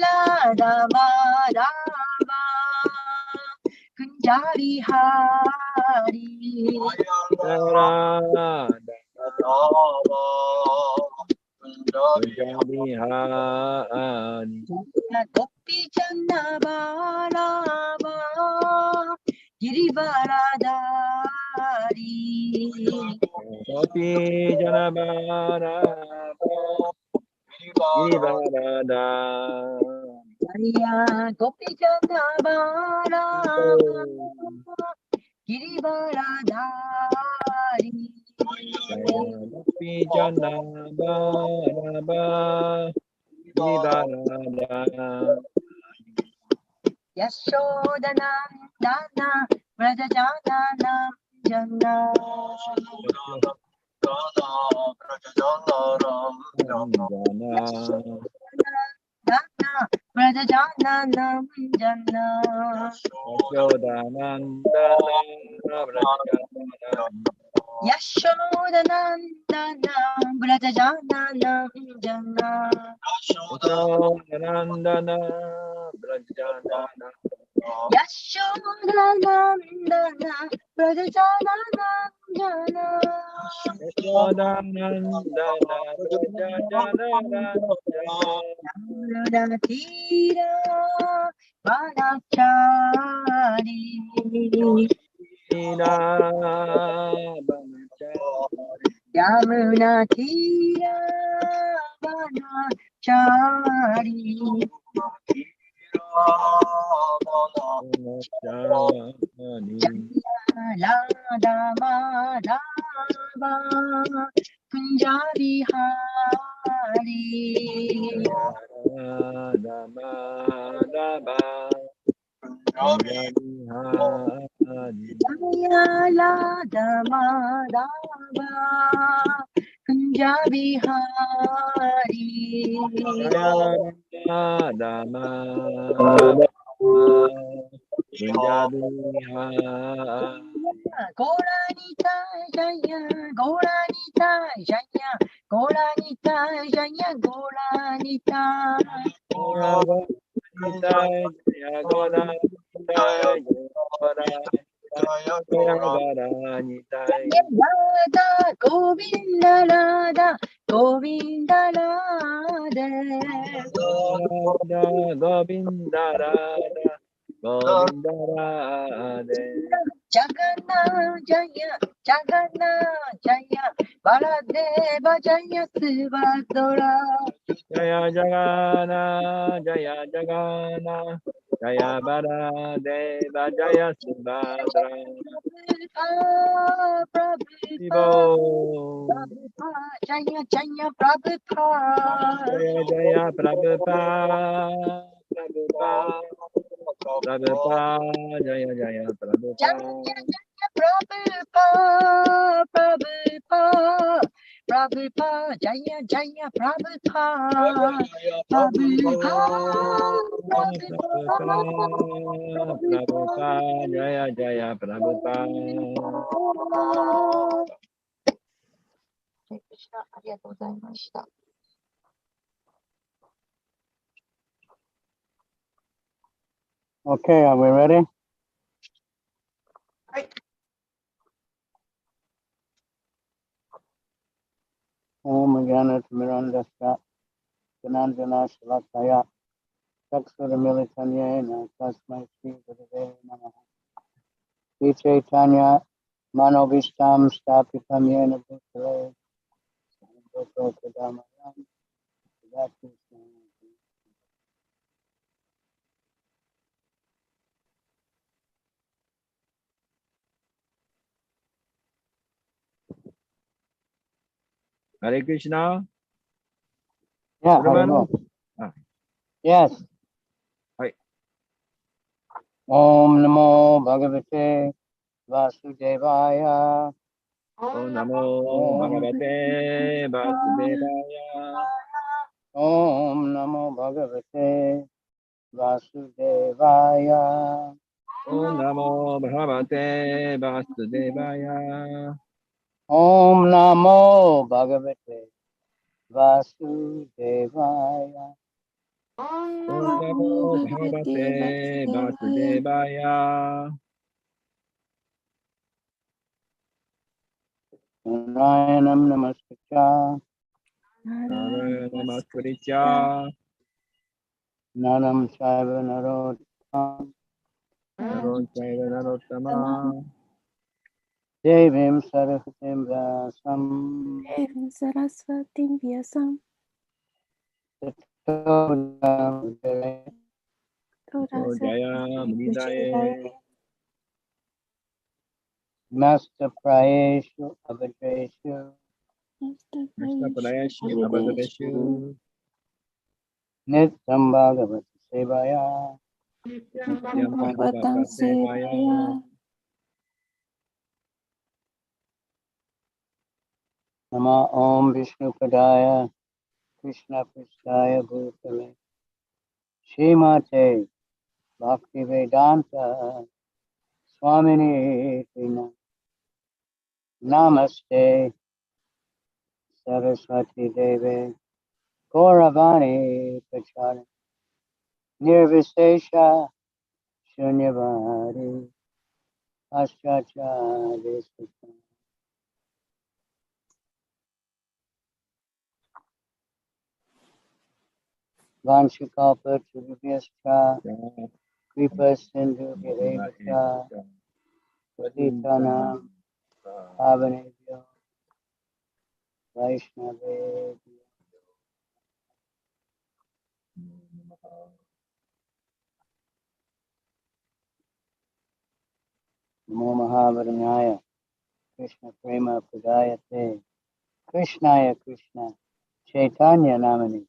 Radha Madhava Kunjari Hari Radha Kunjari Hari Gopi Chanda Balava Girivaradari Gopi Chanda Balava Girivarada Gopi Chanda Balava Girivaradari Gopi Chanda Balava Girivarada Yashodanandana Vrajajananam Jana Dana Vrajajananam Jana Yashodanandana Vrajajananam Jana Yashodanandana Brajana Yashodanandana Vrajajananam Jana Yashodanandana Brajana Tira Vanachari Yamuna Tira Vanachari Lada Madhava Kunjari Hari Lada Madhava Kunjari Hari Goranita Jaya Goranita Jaya Goranita Jaya Goranita Radha Govinda Radha Govinda Radha Govinda Radha Govinda Radha Jagannath Jaya Jagannath Jaya Baladeva Jaya Subhadra Jaya Jagana Jaya Jagana Jaya Baladeva Jaya Subhadra Prabhupada Jaya Jaya Prabhupada Jaya Jaya Prabhupada Prabhupada Jaya Jaya Prabhupada Prabhupada Jaya Jaya Prabhupada Prabhupada Jaya Jaya Prabhupada Krishna ありがとうございました。Okay, are we ready? Om Jana Mirandasya Janandana Shalakaya Chaksura Militanyena Tasmai Sri Gurave Namaha Sri Chaitanya Manovishtam Stapitam Yena Bhutale Bhutale Kadamayan Bhakti Hare Krishna. Yeah, Brahman. Yes. Hi. Om Namo Bhagavate Vasudevaya. Om Namo Bhagavate Vasudevaya. Om Namo Bhagavate Vasudevaya. Om Namo Bhagavate Vasudevaya. Om Namo Bhagavate Vasudevaya. Om Namo Bhagavate Vasudevaya. Narayanam namaskritya Narayana Namaskritya. Naram Chaiva Narottam Naron Chaiva Narottama. Devim Saraswatim Vyasam Devim Saraswatim Vyasam Tato Jayamudare Jaya Mudidaye. Master Prayeshu Abhadreshu Krishna Padayashu Abhadaveshu. Nityam Bhagavata Sevaya Nityam Bhagavatam Bhagavata Sevaya. Sevaya Nama Om Vishnu Padaya Krishna Pristaya Bhutale Srimate Bhakti Vedanta Swamini Tina Namaste Saraswati Deve Gauravani Pachari Nirvisesha Shunyavadi Aschacha Desita Vanshikapa Churubhyascha Kripa Sindhu Virevascha Patitanam Pavanebhyo Vaishnavebhyo Namo Mahavaranyaya Krishna Prema Pradayate Krishnaya Krishna Chaitanya Namani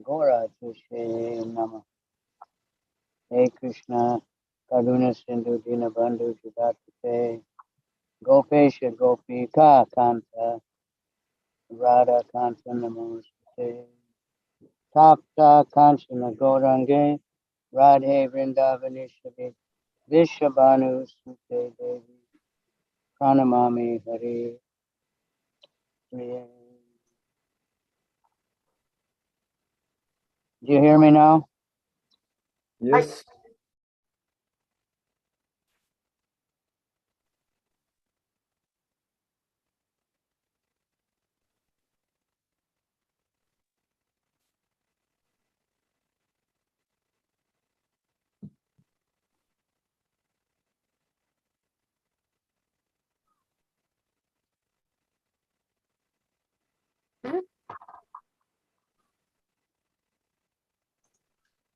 Gora Tushe Nama Hey Krishna Karuna Sindhu Dinabandhu Jagatate Gopesha Gopika Kanta Radha Kanta Namaste Tapta Kanchana Gaurange Radhe Vrindavaneshwari Vishabhanu Sute Devi Pranamami Hari Priye. Do you hear me now? Yes.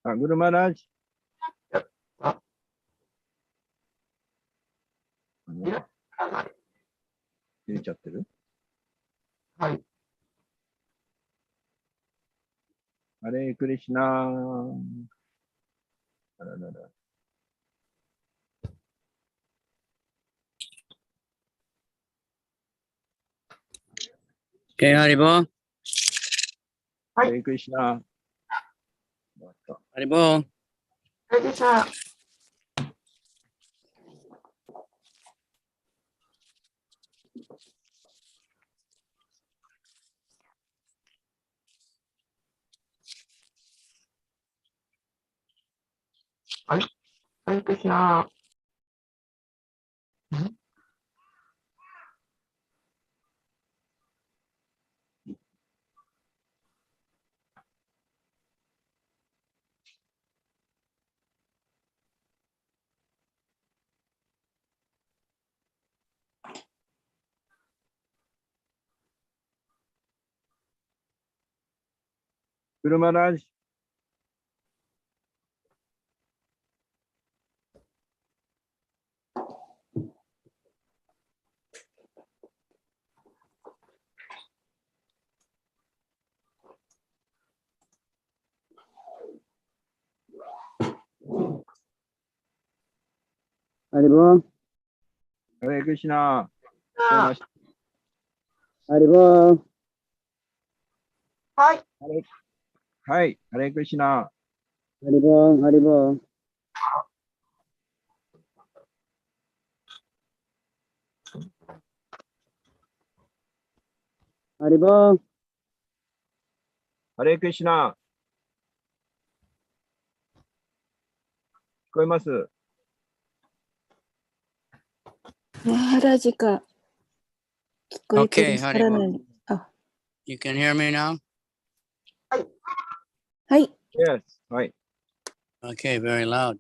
Guru Maharaj. 入れちゃってる？はい。ハレークリシナー。あららら。Haribo. ハレークリシナー。Haribo. それでさ、はい。ハレクリシナ。グルマラジ。Haribo. ハレークリシナー。ハリボー。はい。はい。ハレークリシナー。ハリボー、ハリボー。ハリボー。ハレークリシナこえます。マハラジか聞こえてらっしゃらない。あ、You can hear me now? はい。 Yes. はい。 Okay, very loud.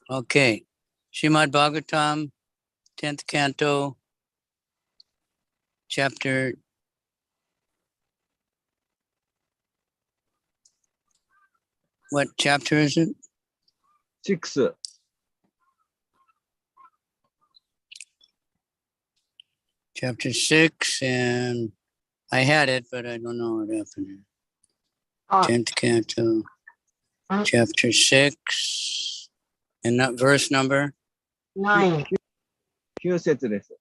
Okay. Srimad Bhagavatam, 10th canto, chapter what chapter is it? 6。Chapter 6, and I had it, but I don't know what happened. 10th canto, chapter 6, and not verse number? 9。9節です。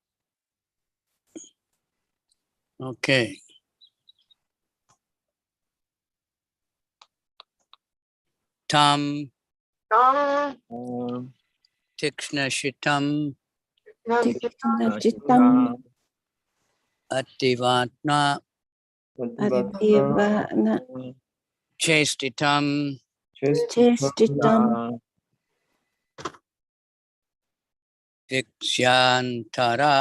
Okay. Tam tikshna shitam Tikshnachitam Ativatna Adivana Chestitam Chestitam Viksyantara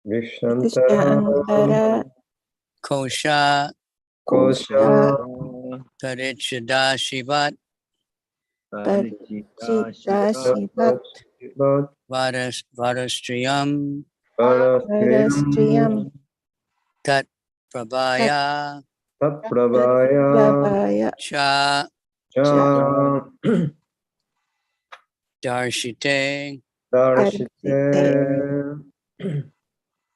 Vikshantara Kosha Kosha Parichadashivat Parichidashivat Varastriyam Varastriyam Tat Prabhaya Prabhaya Cha Darshite Darshite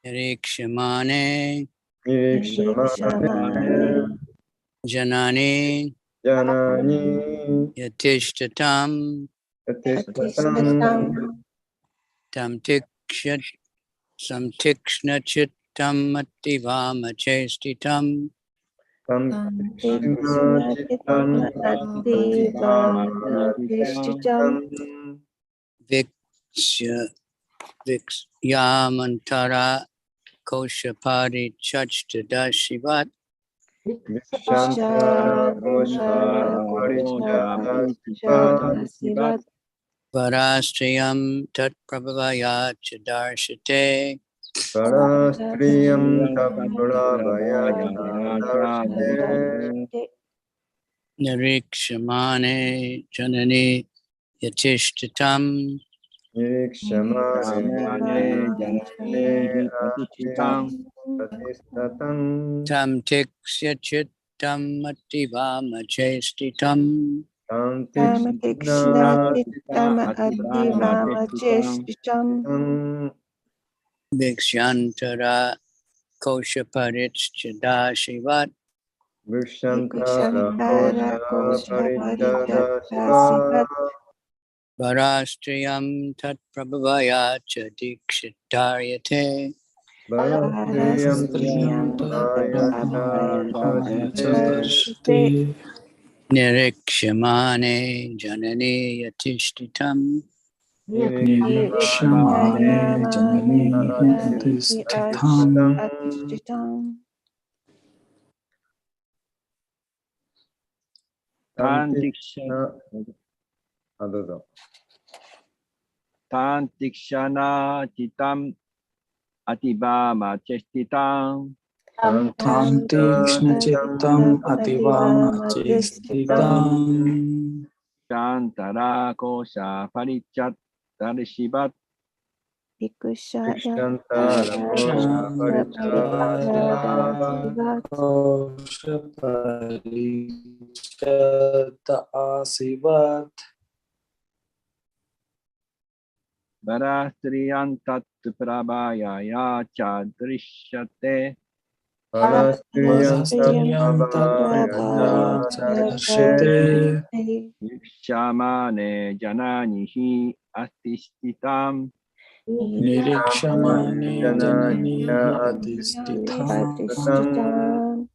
Nirikshamane Nirishamane Janani Yatishtatam Atishtatam Tam Tikshat Samtikshnachitam Ativama Chestitam Tikshnachitam Adivana Chestitam Viksyamantara Koshapadi Chachtadashivat Vikshantara Koshaparichadasivat Varastriyam Tat Prabhavaya Chadarshite Parastriyam Taprabhaya Nirikshamane Janani Yatishtatam Nirikshamane Janane Atistatam Tam Tikshyachitam Ativama Chestitam Tam Tikshnachitam Adivama Chestitam Vikshantara Koshaparichadashivat Vikshantara Koshaparichadasivat Varastriyam Tat Prabhavaya Chadikshitaryate Parastriyam Prabhaya Nirikshamane Janani Yatishtitam Nirikshamane Janani Atishtitam Tantikshana Chitam Atibama Chestitam Tikshnachitam Ativama Chestitam Shantara Kosha Parichat Darshivat Vikshantara Koshaparichadasivat Varastriyam Tat Prabhaya Chadrishyate Parastriyam Taprabhaya Chadarshite Vikshamane Jananihi Astistitam Nirikshamane Jananihi Atistitam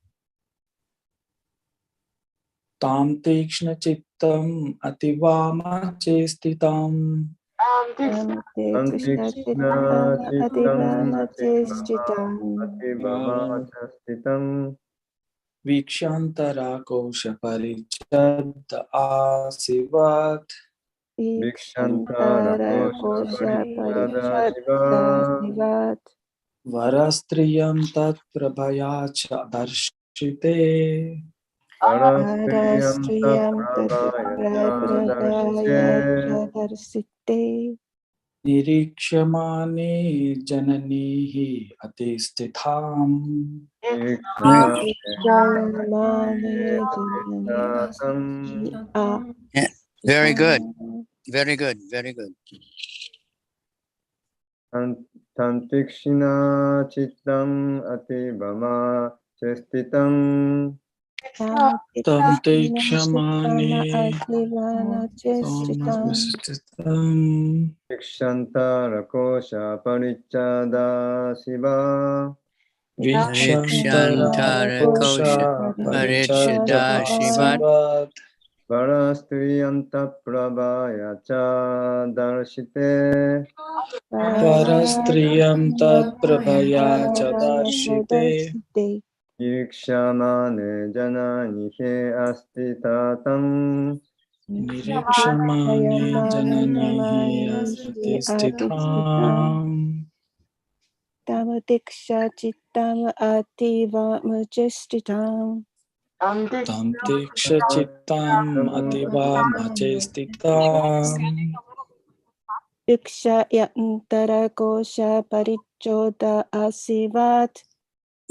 Tam Tikshnachitam Ativama Chestitam Antikshnachitam Ativama Chestitam Vikshantara kosha parichad asivat. Vikshantara kosha kosha parichadasivat. Varastriyam tat prabhaya cha darshite. Parastriyam tatrabhaya darshite chadarsite. Nirikshamane jananihi atistitham. Nikshamane janani Yeah, very good. Very good. Very good. Tantikshina chittam atibama chestitam Tam te kshamane adivana chestitam. samastitham. Vikshantara kosha parichada siva Vikshantara Vikshantara kosha kosha parichada parichadasivat. asivat. Varastriyanta prabhaya cha darshite Parastriyam tat prabhaya cha darshite. Chadarsite. Yikshamane jananihe asti tatam Nirikshamane jananihi atistitham. Tamatiksha chittam ativa muchestitam. Tam te kshachitam ativa machestitam. Diksha yantara kosha parichoda asivat.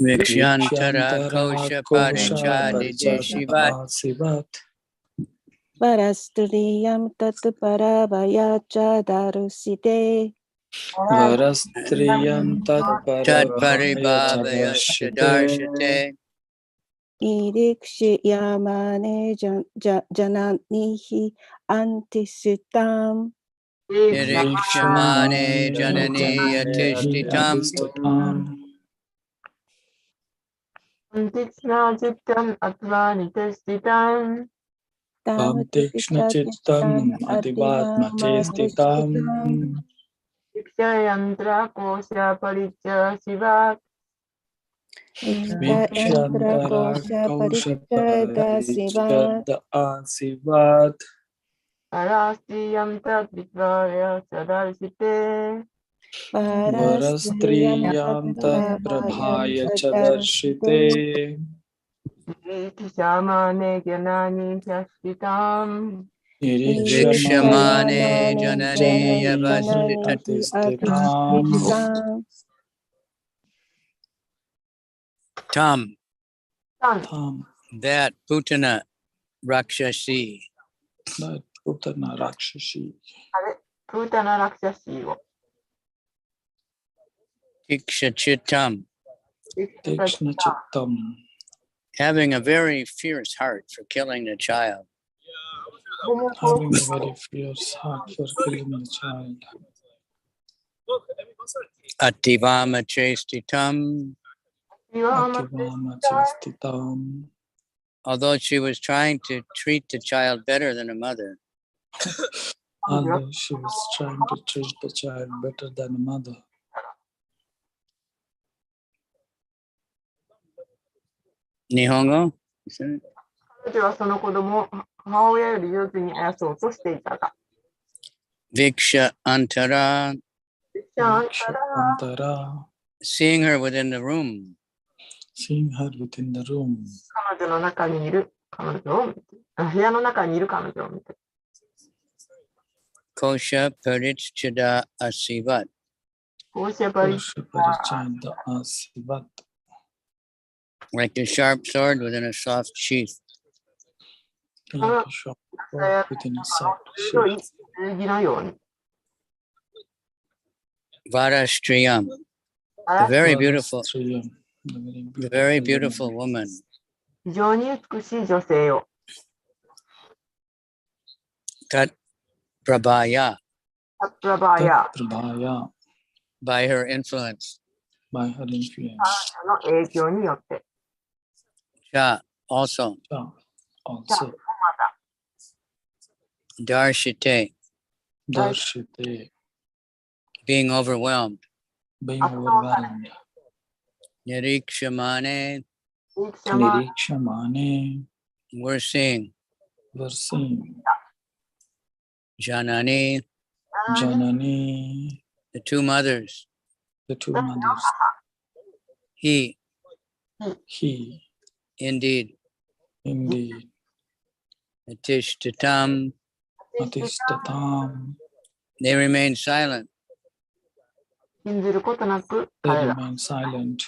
Vikshantara Vikshantara kosha kosha parichada parichadasivat. asivat. Parastriyam tat parabhaya chadarusite. Varastriyam tat Tat parabhaya paribhavaya chadarshite. chadarshite. Nirikshiyamane jananihi antisitam. Nirikshamane Nirikshamane janani jananihi yatishtitam. adistatam. Antikshna chittam atva nitestitam. Tam tekshna Tamatiksha chittam chittam adivat ativa majestitam. machestitam. Vikshyantra kosha paricha siva. Yantra Vikshantara kosha kosha parichada sivat. parichada asivat. Parastriyam tat vitvaya sadarshite. Parastriyam Varastriyam tat tatrabhaya prabhaya chadarshite. chadarshite. Vikshyanane jnani hyastitam. Nirikshamane Vikshamane Nirikshiyamane janani jananihi yavastita. jananihi adistitam. atisitam. Tam, Tam that Putana Rakshasi, that Putana Rakshasi. あれ、プータナラクシャシーを。 Tikshachitam, Tekshna chittam. having a very fierce heart for killing the child. Having a very fierce heart for killing the child. Ativama chestitam, Ativama chastitam. although she was trying to treat the child better than a mother. Although she was trying to treat the child better than a mother. Nihongo? 彼女はその子供を母親より上手にあやそうとしていたが。 Viksha antara, ビクシャンタラ Vikshantara. seeing her within the room. Seeing her within the room. 彼女の中にいる彼女を見て、部屋の中にいる彼女を見て。 Kosha parichada asivat. こうしてやっぱり Kosha parichada asivat. Like a sharp sword within a soft sheath. Like a sharp sword within a soft sheath. 剣のように。 Varastriyam, the very beautiful, Varastriyam, the very beautiful woman. 非常に美しい女性を。 Tat prabhaya, タプラバーや Prabhaya, by her influence. by her influence. の影響によって。 Cha, also. Also, Darshite, Darshite, being overwhelmed. being overwhelmed. Nirikshamane, Nirikshamane. We're seeing. We're seeing. Janani. Janani. The two mothers. The two mothers. He. Indeed. Atishtatam. They remain silent. They remain silent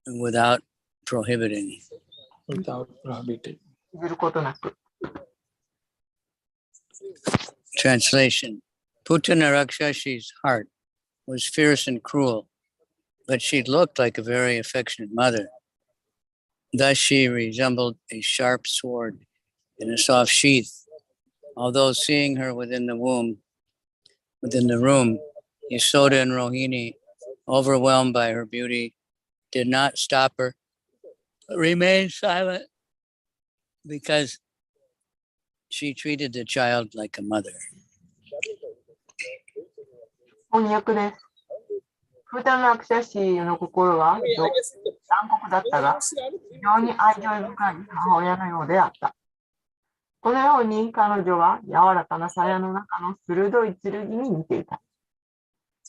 without prohibiting. Without prohibiting. Translation. Putana Rakshashi's heart was fierce and cruel, but she looked like a very affectionate mother. Thus she resembled a sharp sword in a soft sheath. Although seeing her within the room, Yasoda and Rohini, overwhelmed by her beauty, did not stop her, but remained silent because she treated the child like a mother. 翻訳です。フータのアクシャシーの心は残酷だったが、非常に愛情深い母親のようであった。このように彼女は柔らかな鞘の中の鋭い剣に似ていた。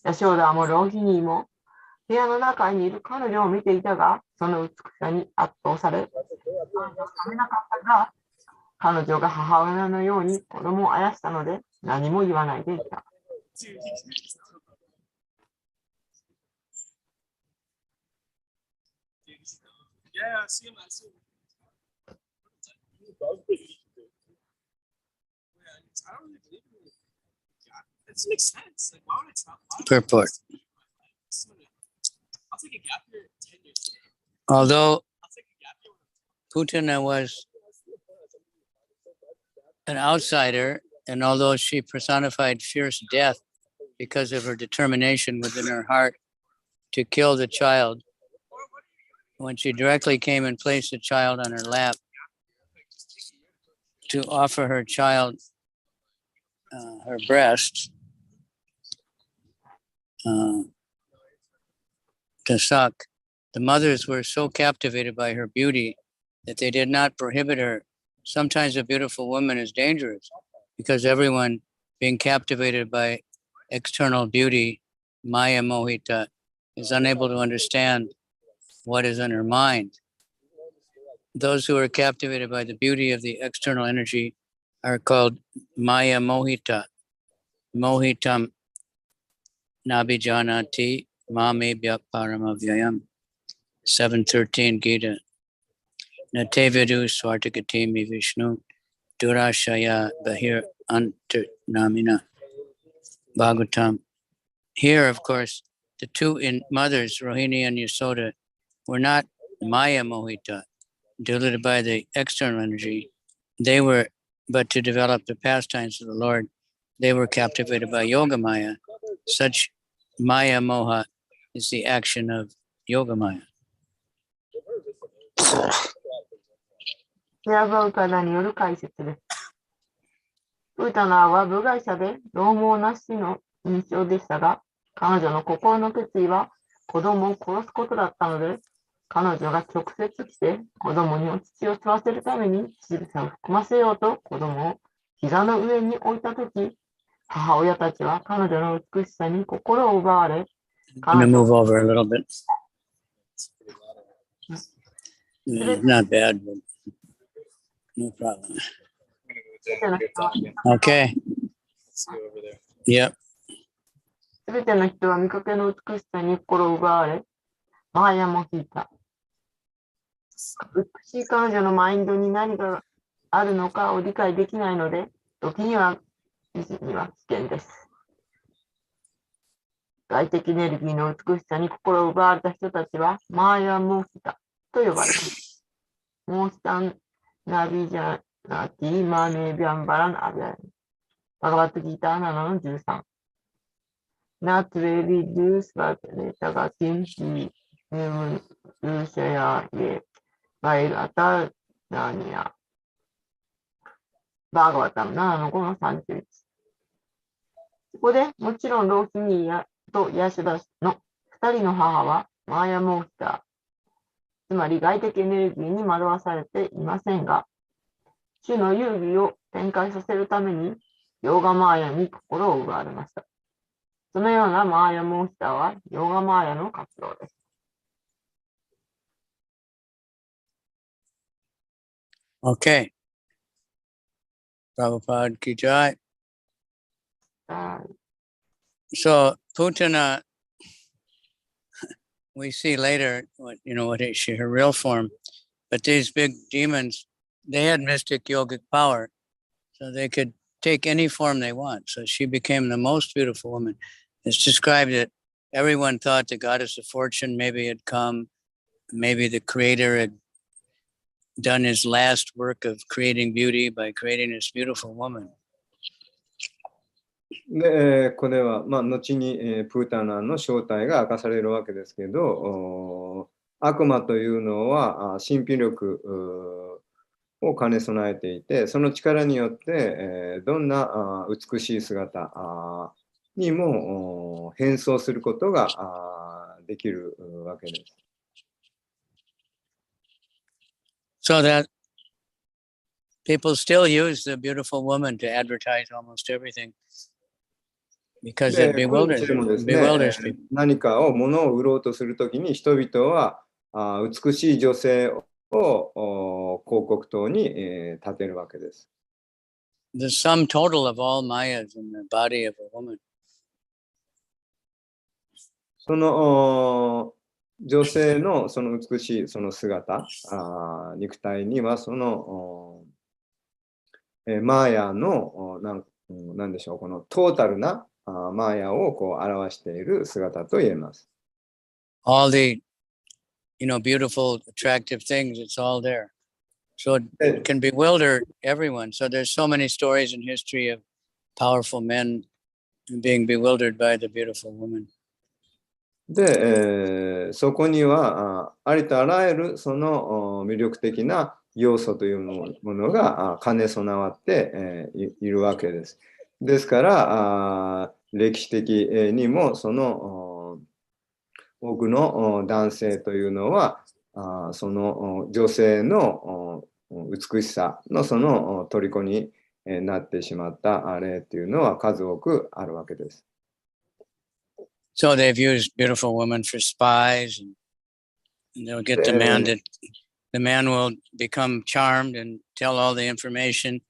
ヤショーダもローヒニーも部屋の中にいる彼女を見ていたが、その美しさに圧倒され、冷めなかったが、彼女が母親のように子供をあやしたので何も言わないでいた。Purport. Although Putana was an outsider, and although she personified fierce death because of her determination within her heart to kill the child, when she directly came and placed the child on her lap to offer her child her breast to suck, the mothers were so captivated by her beauty that they did not prohibit her. Sometimes a beautiful woman is dangerous because everyone being captivated by external beauty, Maya Mohita, is unable to understand what is in her mind. Those who are captivated by the beauty of the external energy are called Maya Mohita. Mohitam Nabijanati Mame Paramavyayam. 7:13 Gita. Natevidu Swartakatimi Vishnu Durashaya Bahir Anternamina. Bhagavatam. Here, of course, the two mothers, Rohini and Yasoda, were not Maya Mohita, deluded by the external energy. They were, but to develop the pastimes of the Lord, they were captivated by Yoga Maya. Such Maya Moha is the action of Yoga Maya. シアバウカダによる解説です。ウータナーは部外者で獰猛な死の印象でしたが、彼女の心の決意は子供を殺すことだったので、彼女が直接来て子供にお乳を吸わせるために乳房を含ませようと子供を膝の上に置いたとき、母親たちは彼女の美しさに心を奪われ、I'm going to move over a little bit. Not bad, but no problem. Okay. Yep. すべての人は見かけの美しさに心を奪われ、マーヤも引いた。美しい彼女のマインドに何があるのかを理解できないので、時には危険です。外的エネルギーの美しさに心を奪われた人たちは、マーヤモーヒタと呼ばれます。モーヒタンナビジャナティマネビャンバランアビャン。バガバットギーター7の13。Not really do but later in Lucia by Atania. バーガワタム7の5の31。ここでもちろんローヒニーヤとヤシュダの二人の母はマーヤモンスター、つまり外的エネルギーに惑わされていませんが、主の遊戯を展開させるために、ヨーガマーヤに心を奪われました。そのようなマーヤモンスターは、ヨーガマーヤの活動です。Okay. Prabhupada ki jai. So Putana, we see later what her real form, but these big demons, they had mystic yogic power, so they could take any form they want. So she became the most beautiful woman. It's described that everyone thought the goddess of fortune maybe had come, maybe the creator had done his last work of creating beauty by creating this beautiful woman. で、これは、後に、プータナの正体が明かされるわけですけど、悪魔というのは神秘力を兼ね備えていて、その力によって、どんな美しい姿にも変装することができるわけです。So that people still use the beautiful woman to advertise almost everything because it bewilders people. 何かを物を売ろうとするときに人々は美しい女性を広告塔に立てるわけです。The sum total of all mayas in the body of a woman. その女性のその美しいその姿、肉体にはそのマーヤのなんでしょう、このトータルなマーヤをこう表している姿と言えます。All the, beautiful, attractive things, it's all there. So it can bewilder everyone. So there's so many stories in history of powerful men being bewildered by the beautiful woman. で、そこにはありとあらゆるその魅力的な要素というものが兼ね備わって、いるわけです。ですから歴史的にもその多くの男性というのはその女性の美しさのその虜になってしまった例というのは数多くあるわけです。So they've used beautiful women for spies, and they'll get the man that the man will become charmed and tell all the information.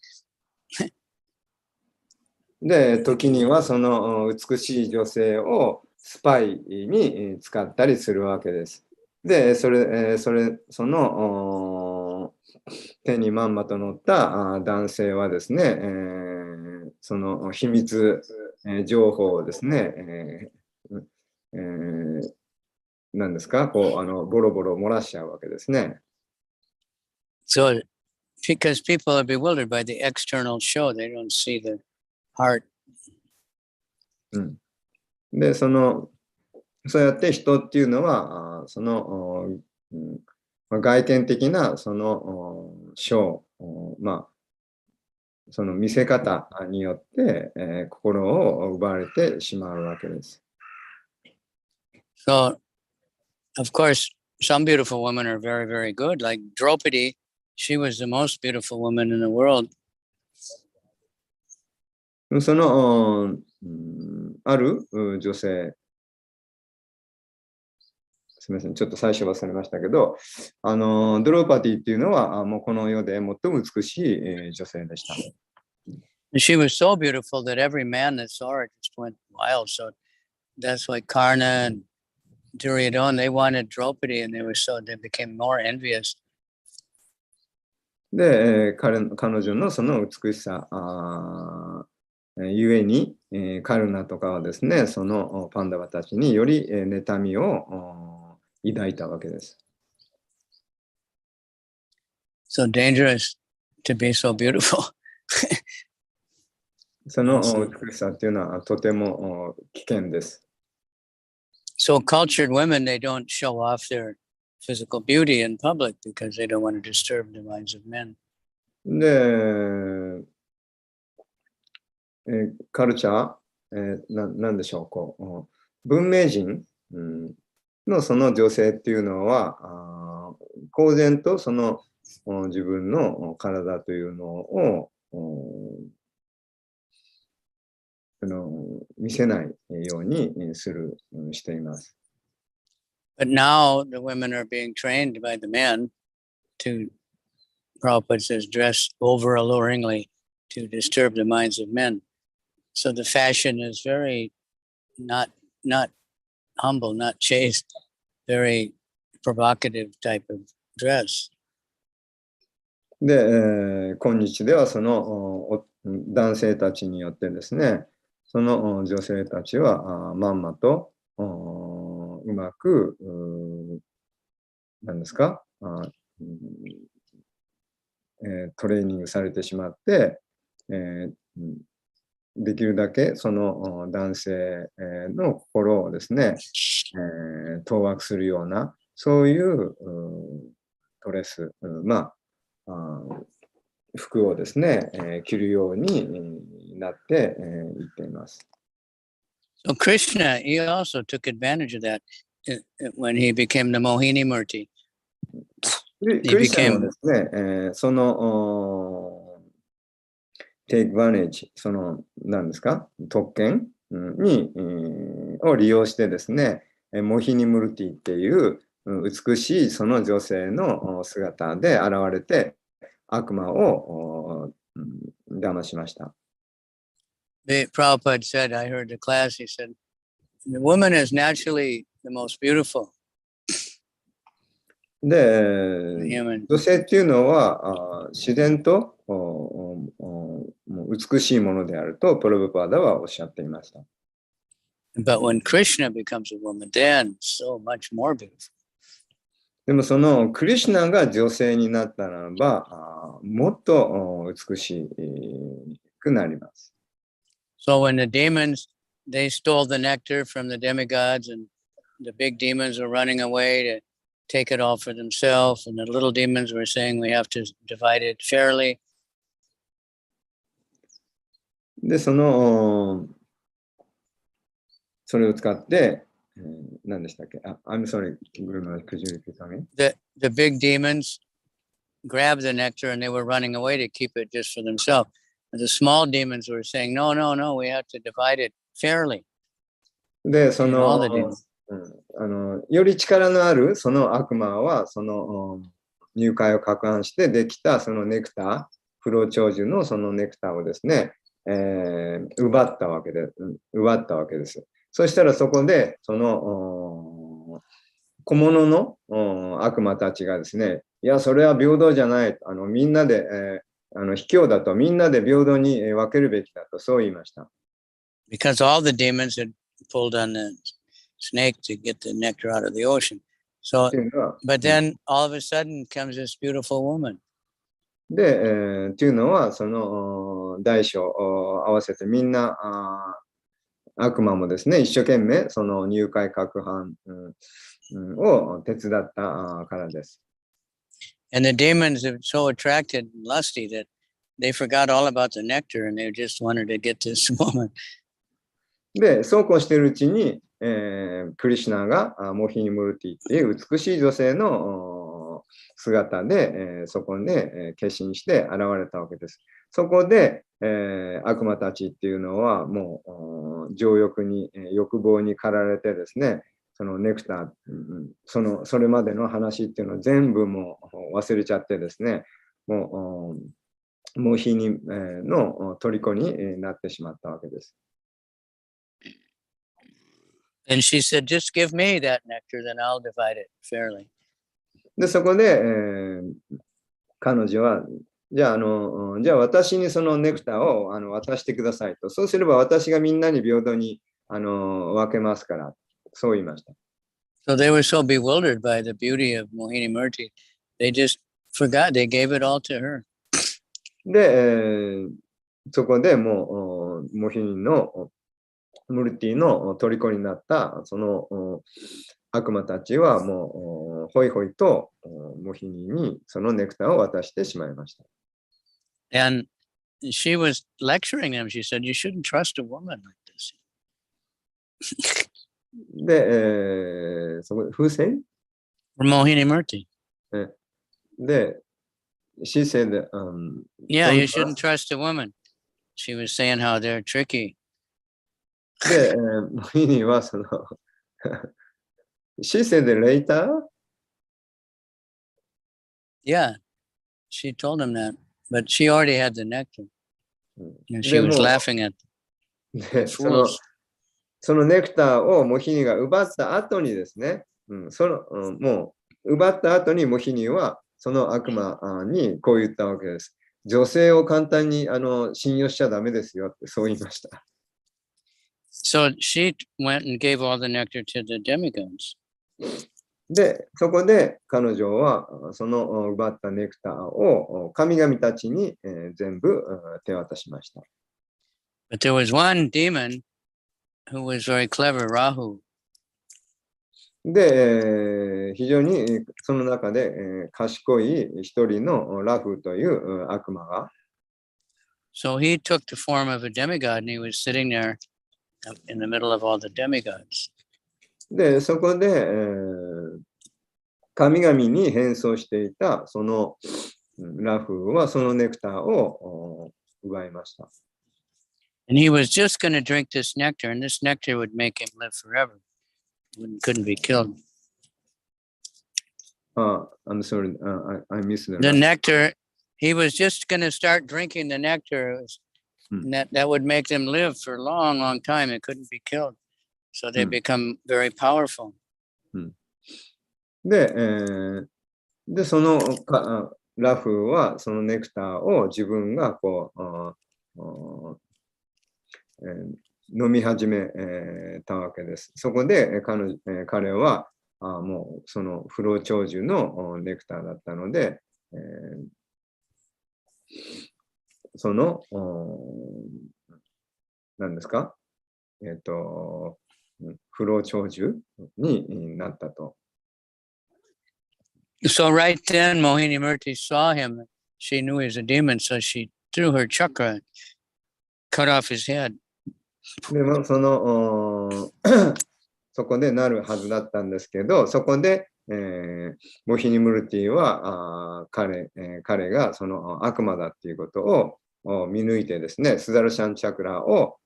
で、時にはその美しい女性をスパイに使ったりするわけです。で、その手にまんまと乗った男性はですね、その秘密情報をですね、何ですか、こうボロボロ漏らしちゃうわけですね。So, because people are bewildered by the external show, they don't see the heart. で、そうやって人っていうのは、その外見的なそのショー、その見せ方によって、心を奪われてしまうわけです。So, of course, some beautiful women are very, very good. Like Draupadi, she was the most beautiful woman in the world. そのある女性、すみません、ちょっと最初忘れましたけど、ドローパティっていうのはもうこの世で最も美しい女性でした。She was so beautiful that every man that saw her just went wild. So that's why Karna and Duryodhana, they wanted Draupadi, and they became more envious. で、彼女のその美しさゆえに、カルナとかはですね、そのパンダバたちにより妬みを抱いたわけです。So dangerous to be so beautiful. その美しさっていうのはとても危険です。So cultured women, they don't show off their physical beauty in public because they don't want to disturb the minds of men. で、カルチャー、なんでしょう、文明人のその女性っていうのは、公然とその自分の体というのを見せないようにしています。But now the women are being trained by the men to, Prabhupada says, dress over alluringly to disturb the minds of men. So the fashion is very not humble, not chaste, very provocative type of dress. で、今日ではその男性たちによってですね、その女性たちはまんまとうまく何ですかトレーニングされてしまって、できるだけその男性の心をですね、当惑するようなそういうドレス、服をですね、着るようになっていっています。So Krishna, he also took advantage of that when he became the Mohini Murti. クリスチャンはですね、そのtake advantage、その何ですか、特権にを利用してですね、モヒニムルティっていう美しいその女性の姿で現れて悪魔を騙しました。Prabhupada said, I heard the class, he said, the woman is naturally the most beautiful. で、女性っていうのは自然と美しいものであるとプラブパーダはおっしゃっていました。But when Krishna becomes a woman, then so much more beautiful. でもそのクリシュナが女性になったならばもっと美しくなります。So when the demons, they stole the nectar from the demigods and the big demons were running away to take it all for themselves, and the little demons were saying we have to divide it fairly. で、それを使って、何でしたっけ？I'm sorry, could you repeat me? The big demons grabbed the nectar and they were running away to keep it just for themselves. And the small demons were saying, no, we have to divide it fairly. で、そのより力のあるその悪魔はその入会を攪拌してできたそのネクター、不老長寿のそのネクターをですね、奪ったわけです。そしたらそこでその小物の悪魔たちがですね、いやそれは平等じゃない、みんなで、卑怯だと、みんなで平等に分けるべきだとそう言いました。Because all the demons had pulled on the snake to get the nectar out of the ocean. So, but then all of a sudden comes this beautiful woman. で、っていうのはその大小合わせてみんな悪魔もですね、一生懸命その入会攪拌を手伝ったからです。And the demons are so attracted and lusty that they forgot all about the nectar and they just wanted to get this woman. で、そうこうしているうちに、クリシュナがモヒニムルティっていう美しい女性の姿で、そこで、化身して現れたわけです。そこで、悪魔たちっていうのはもう情欲に、欲望に駆られてですね、そのネクター、それまでの話っていうのを全部もう忘れちゃってですね、もうモヒニの虜になってしまったわけです。And she said, just give me that nectar, then I'll divide it fairly. で、そこで、彼女は、じゃあ私にそのネクターを渡してくださいと。そうすれば私がみんなに平等に分けますから。そう言いました。So they were so bewildered by the beauty of Mohini Murti, they just forgot, they gave it all to her. で、そこでもうモヒニのムルティの虜になったその悪魔たちはもうホイホイとモヒニにそのネクターを渡してしまいました。And she was lecturing them. She said, you shouldn't trust a woman like this. で、そこで、風船 Mohini Murti. で、she said, Yeah, don't you shouldn't trust a woman. She was saying how they're tricky. で、モヒニはその、she said later? Yeah, she told him that. But she already had the nectar. And she で was も laughing at で fools. そのネクターをモヒニが奪った後にですね、もう奪った後にモヒニはその悪魔にこう言ったわけです。女性を簡単に信用しちゃダメですよってそう言いました。So she went and gave all the nectar to the demigods. で、そこで彼女はその奪ったネクターを神々たちに全部手渡しました。But there was one demon who was very clever, Rahu. で、非常にその中で賢い一人のラフという悪魔が。So he took the form of a demigod and he was sitting there in the middle of all the demigods. で、そこで、神々に変装していたそのラフはそのネクターを奪いました。And he was just going to drink this nectar, and this nectar would make him live forever. Couldn't be killed. I'm sorry, I missed the nectar. He was just going to start drinking the nectar. And that would make them live for a long, long time. It couldn't be killed. So they become very powerful. で、そのラフはそのネクターを自分がこう、飲み始めたわけです。そこで彼はもうその不老長寿のネクターだったので、その何ですか、不老長寿になったと。So right then, Mohini Murti saw him. She knew he was a demon, so she threw her chakra, cut off his head. でもそこでなるはずだったんですけど、そこで、モヒニムルティは彼がその悪魔だっていうことを見抜いてですね、スダルシャンチャクラを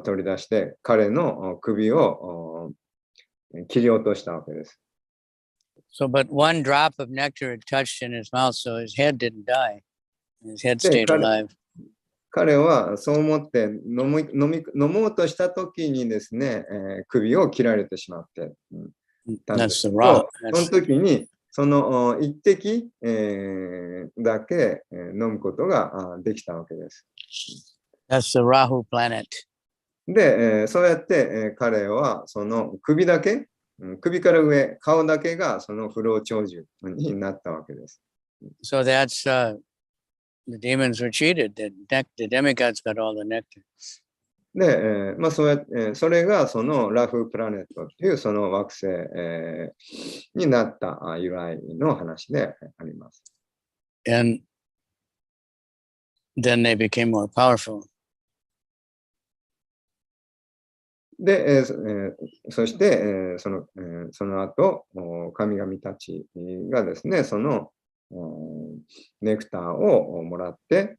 取り出して彼の首を切り落としたわけです。So, but one drop of nectar had touched in his mouth, so his head didn't die. His head stayed alive. 彼はそう思って飲もうとしたときにですね、首を切られてしまってたんですけど、その時にその一滴、だけ飲むことができたわけです。That's the Rahu planet. で、そうやって彼はその首だけ、首から上、顔だけがその不老長寿になったわけです。So that's the demons were cheated. The demigods got all the nectar. で、そうやってそれがそのラフプラネットというその惑星、になった由来の話であります。And then they became more powerful. で、そして、その後、神々たちがですね、そのネクターをもらって、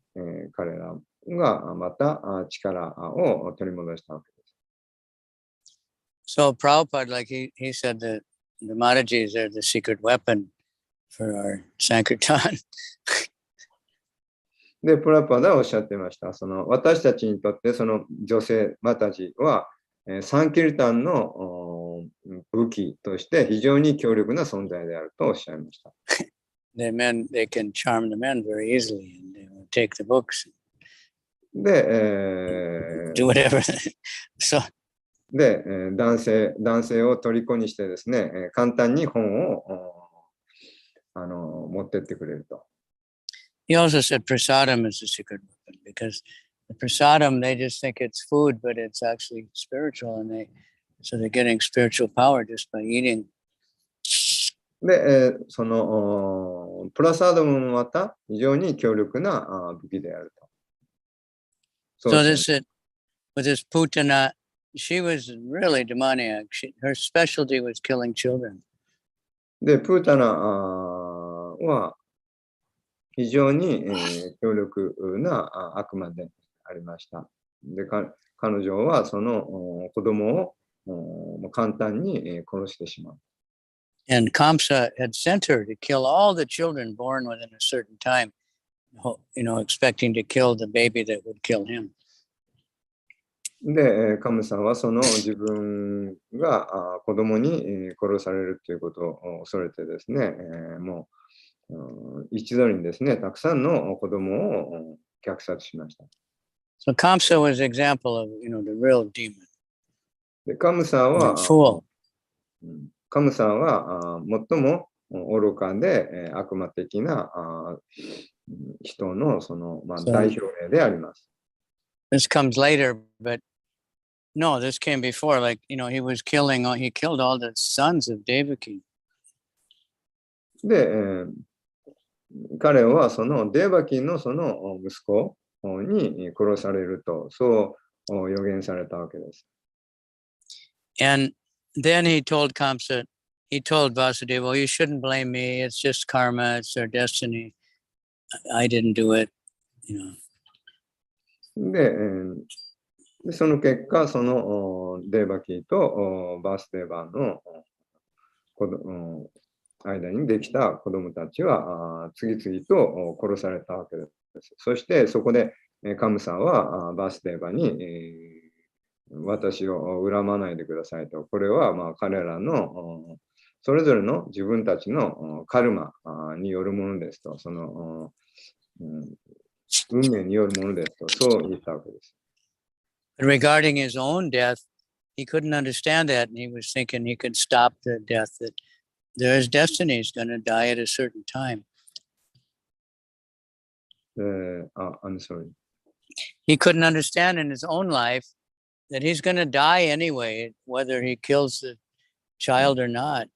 彼らがまた力を取り戻したわけです。So Prabhupada, like he said that the Maharajas are the secret weapon for our Sankirtan. で、プラパダはおっしゃってました。その私たちにとってその女性マタジはサンキルタンの武器として非常に強力な存在であるとおっしゃいました。They can charm the men very easily and they will take the books. で、do whatever. So, で、男性を虜にしてですね、簡単に本を持ってってくれると。He also said prasadam is a secret weapon because the prasadam, they just think it's food, but it's actually spiritual, and they're getting spiritual power just by eating. で、そのプラサードもまた非常に強力な武器であると。So this with this Putana she was really demoniac. Her specialty was killing children. で、プータナは非常に、強力な悪魔でありました。で、彼女はその子供を簡単に殺してしまう。And Kamsa had sent her to kill all the children born within a certain time, expecting to kill the baby that would kill him. で、カムさんはその自分が子供に殺されるということを恐れてですね、もう一度にですね、たくさんの子供を虐殺しました。So Kamsa was an example of, the real demon. で、カムさんは最も愚かで悪魔的な人のその、代表例であります。This comes later, but no, this came before. Like, he killed all the sons of Devaki. で、彼はそのデーバキのその息子に殺されると、そう予言されたわけです。And then he told Kamsa, he told Vasudeva, well, you shouldn't blame me. It's just karma. It's their destiny. I didn't do it. で、その結果、そのデーバキとバースデーバーの間にできた子供たちは次々と殺されたわけです。そしてそこでカムさんはバースデーバーに、私を恨まないでくださいと。これは彼らのそれぞれの自分たちのカルマによるものですと。その運命によるものですと。そう言ったわけです。Regarding his own death, he couldn't understand that, and he was thinking he could stop the death, that his destiny is going to die at a certain time. I'm sorry. He couldn't understand in his own life that he's going to die anyway, whether he kills the child or not.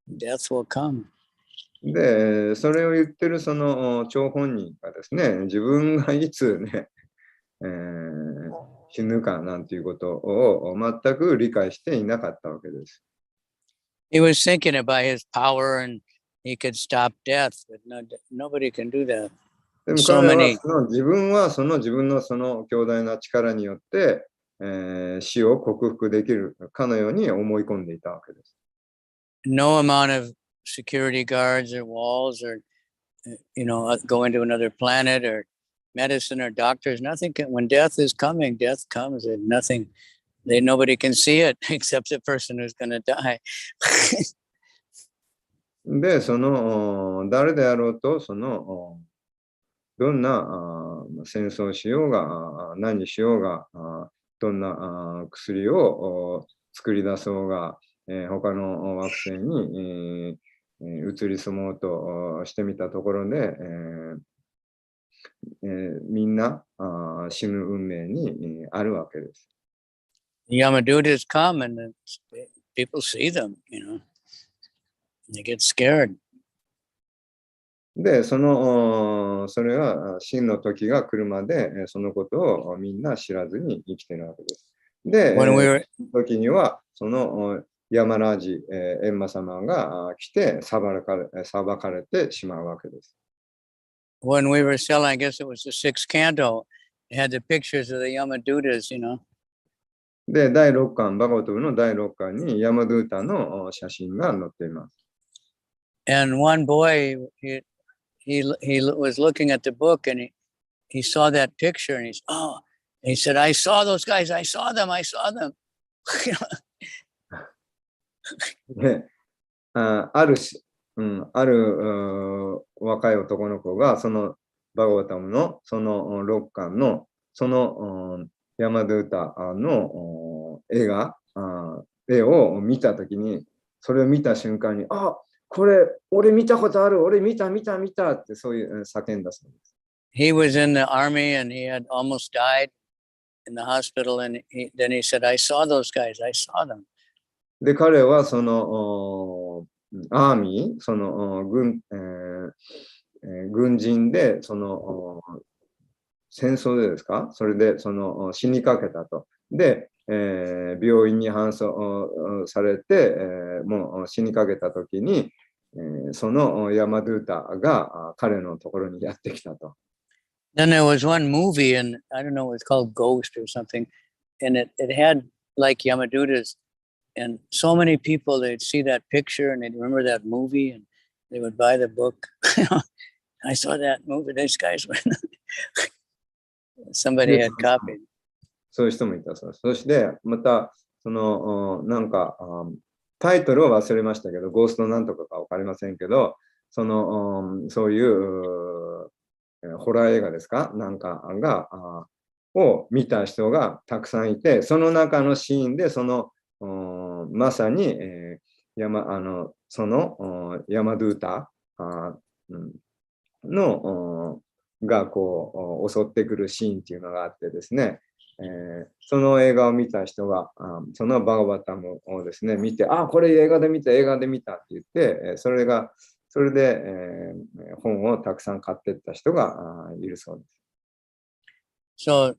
Death will come. で、それを言ってるその張本人がですね、自分がいつね、死ぬかなんていうことを全く理解していなかったわけです。He was thinking about his power and he could stop death, but nobody can do that. でも彼は自分はその自分のその強大な力によって、死を克服できるかのように思い込んでいたわけです。No amount of security guards or walls or, going to another planet or medicine or doctors, nothing can, when death is coming, death comes and nobody can see it except the person who's going to die. で、その誰であろうと、そのどんな戦争しようが、何しようが、どんな薬を作り出そうが、他の惑星に移り住もうとしてみたところで、みんな死ぬ運命にあるわけです。Yamadutas come and people see them, they get scared. で、それは真の時が来るまで、そのことをみんな知らずに生きているわけです。で、その時には、そのヤマラージ、エンマ様が来て裁かれてしまうわけです。When we were selling, I guess it was the 6th canto, it had the pictures of the Yamadutas, で、第6巻、バガバト部の第6巻にヤマドゥータの写真が載っています。And one boy, he was looking at the book and he saw that picture and he said, I saw those guys, I saw them. で、ある若い男の子がそのバガバタムのその6巻のそのヤマドゥータの絵を見たときに、それを見た瞬間に、これ俺見たことある、俺見たってそういう叫んだそうです。He was in the army and he had almost died in the hospital and then he said, I saw those guys, I saw them. で、彼はそのアーミー、その軍人で、その戦争でですか、それでその死にかけたと。で、病院に搬送されて、もう死にかけた時に、そのヤマドゥータが彼のところにやってきたと。Then there was one movie, and I don't know, it was called Ghost or something, and it had like Yamadutas, and so many people, they'd see that picture and they'd remember that movie, and they would buy the book. I saw that movie. These guys were somebody had copied. そういう人もいたそうです。そして、また、その、なんか、タイトルを忘れましたけど、ゴーストなんとかか分かりませんけど、その、そういうホラー映画ですかなんかを見た人がたくさんいて、その中のシーンで、その、まさに、そのヤマドゥータのがこう襲ってくるシーンっていうのがあってですね、その映画を見た人がそのバガバタムをですね見て、あ、これ映画で見たって言って、それで、本をたくさん買っていった人がいるそうです。So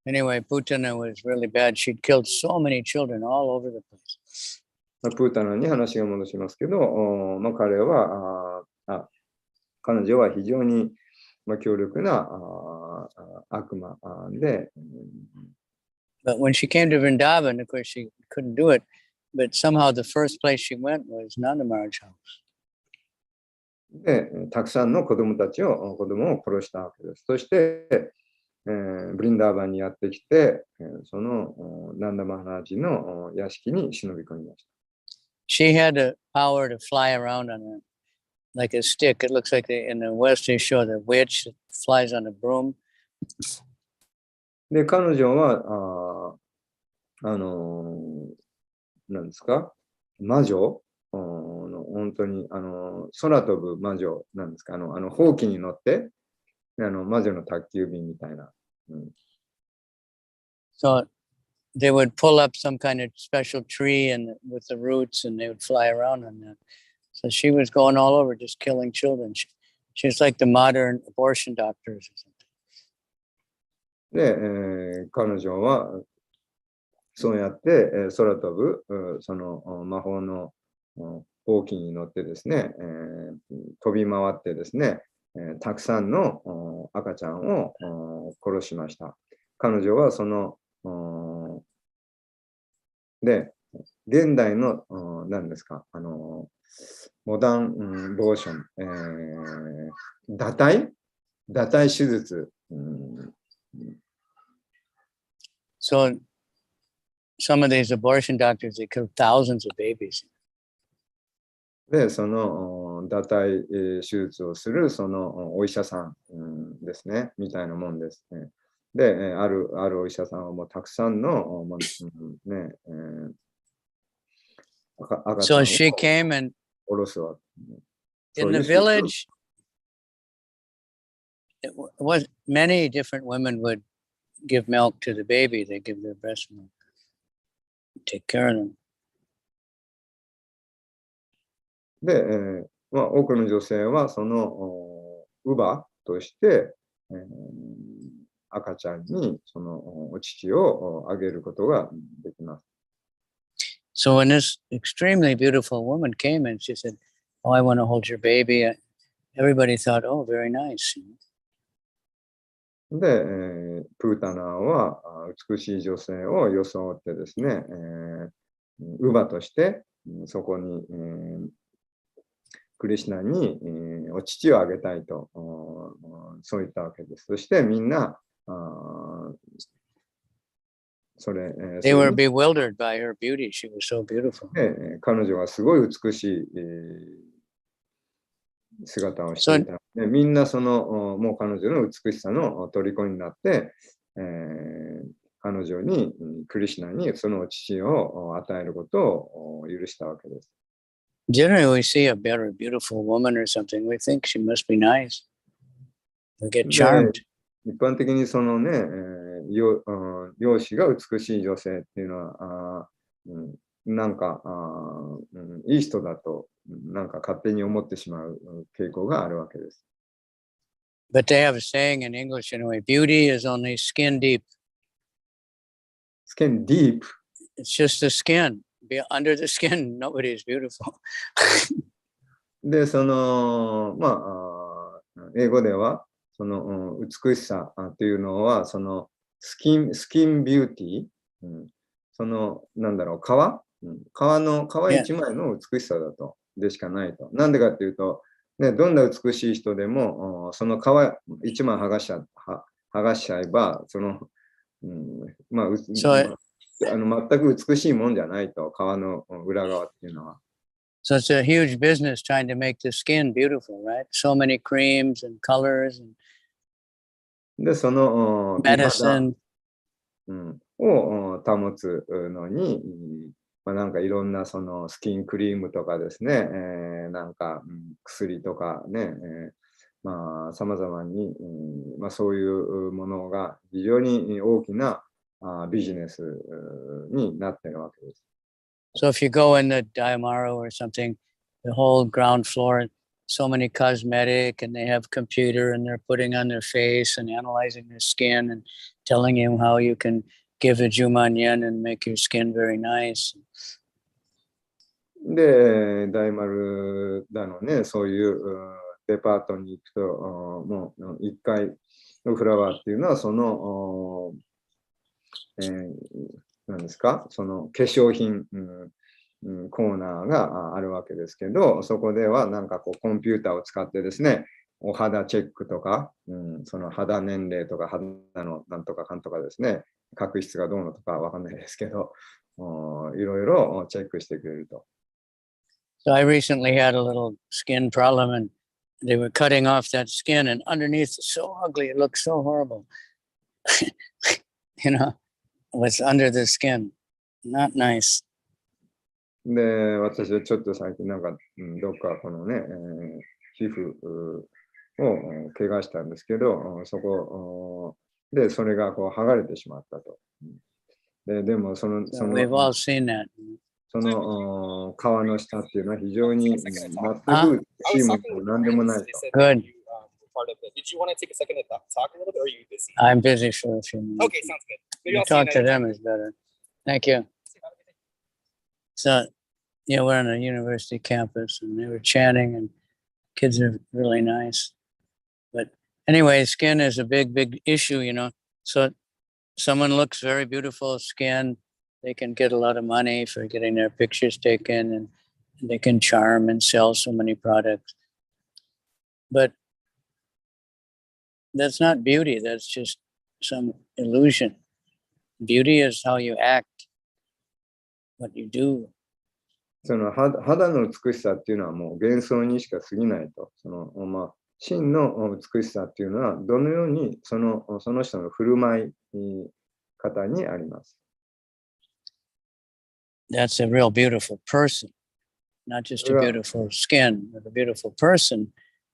anyway, Putana was really bad. She'd killed so many children all over the place. プータナに話が戻しますけど、まあ、彼女は非常に強力な悪魔で。But when she came to Vrindavan, of course, she couldn't do it. But somehow the first place she went was Nanda Maharaj's house. で、たくさんの子供を殺したわけです。そして、ブリンダーバンにやってきて、そのナンダマハラージの屋敷に忍び込みました。She had the power to fly around on a like a stick. It looks like in the West they show the witch that flies on a broom. で、彼女は、何ですか魔女本当に空飛ぶ魔女なんですかほうきに乗って魔女の宅急便みたいな。So they would pull up some kind of special tree and with the roots, and they would fly around on that. So she was going all over just killing children. She was like the modern abortion doctors or something. で、彼女はそうやって、空飛ぶその魔法のほうきに乗ってですね、飛び回ってですね、たくさんの赤ちゃんを殺しました。彼女はそので、現代の何ですかモダンボーション、堕胎手術。So some of these abortion doctors, they kill thousands of babies. で、その堕胎手術をするそのお医者さんですね、みたいなもんですね。で、あるお医者さんはもうたくさんのね、赤ちゃんを So she came and 殺すわ。in the village, it was many different women would give milk to the baby. They give their breast milk, take care of them. で、まあ、多くの女性はその乳母として、赤ちゃんにそのお乳をあげることができます。So when this extremely beautiful woman came and she said, "Oh, I want to hold your baby," everybody thought, "Oh, very nice." で、プータナーは美しい女性を装ってですね、乳母としてそこに、クリシュナに、お乳をあげたいとそう言ったわけです。そしてみんなThey were bewildered by her beauty. She was so beautiful. 彼女はすごい美しい、姿をしていたので、みんなそのもう彼女の美しさの虜になって、彼女にクリシュナにそのお乳を与えることを許したわけです。Generally, we see a very beautiful woman or something. We think she must be nice. We get charmed. 一般的にそのね、容姿が美しい女性っていうのは、なんかいい人だとなんか勝手に思ってしまう傾向があるわけです。But they have a saying in English anyway, beauty is only skin deep. skin deep. It's just the skin. Under the skin, nobody is beautiful. で、その、英語では、その美しさっていうのは、そのスキンビューティー、その、なんだろう、皮一枚の美しさだと、でしかないと。なんでかっていうと、ね、どんな美しい人でも、その皮一枚剥がしちゃえば、その、全く美しいもんじゃないと、皮の裏側っていうのは。So it's a huge business trying to make the skin beautiful, right? So many creams and colors and で、その美肌 medicine. を保つのに、なんかいろんなそのスキンクリームとかですね、なんか、薬とかね、様々に、そういうものが非常に大きなビジネスになっているわけです。So if you go in the Daimaru or something, the whole ground floor, so many cosmetic, and they have computer and they're putting on their face and analyzing their skin and telling you how you can give a Juman yen and make your skin very nice. で、大丸だのね、そういうデパートに行くと、もう1階のフラワーっていうのは、その、何ですか、その化粧品、コーナーがあるわけですけど、そこではなんかこうコンピューターを使ってですね、お肌チェックとか、その肌年齢とか肌のなんとかかんとかですね、角質がどうのとかわかんないですけど、いろいろチェックしてくれると。So I recently had a little skin problem and they were cutting off that skin and underneath it's so ugly. It looks so horrible. What's under the skin. Not nice. で、私はちょっと最近なんか、どっかこのね、皮膚を怪我したんですけど、そこでそれがこう剥がれてしまったと。でもその、We've all seen that. その皮の下っていうのは非常に全く美しいものなんでもないと。Good. Part of it. Did you want to take a second to talk a little bit, or are you busy? I'm busy for a few minutes. Okay, sounds good. Maybe You I'll see you talk to next them time. is better. Thank you. So, we're on a university campus and they were chanting and kids are really nice. But anyway, skin is a big, big issue, So someone looks very beautiful skin, they can get a lot of money for getting their pictures taken and they can charm and sell so many products. But that's not beauty, that's just some illusion. Beauty is how you act, what you do. その肌の美しさっていうのはもう幻想にしか過ぎないと。真の美しさっていうのはどのようにその人の振る舞い方にあります。That's a real beautiful person, not just a beautiful skin, but a beautiful person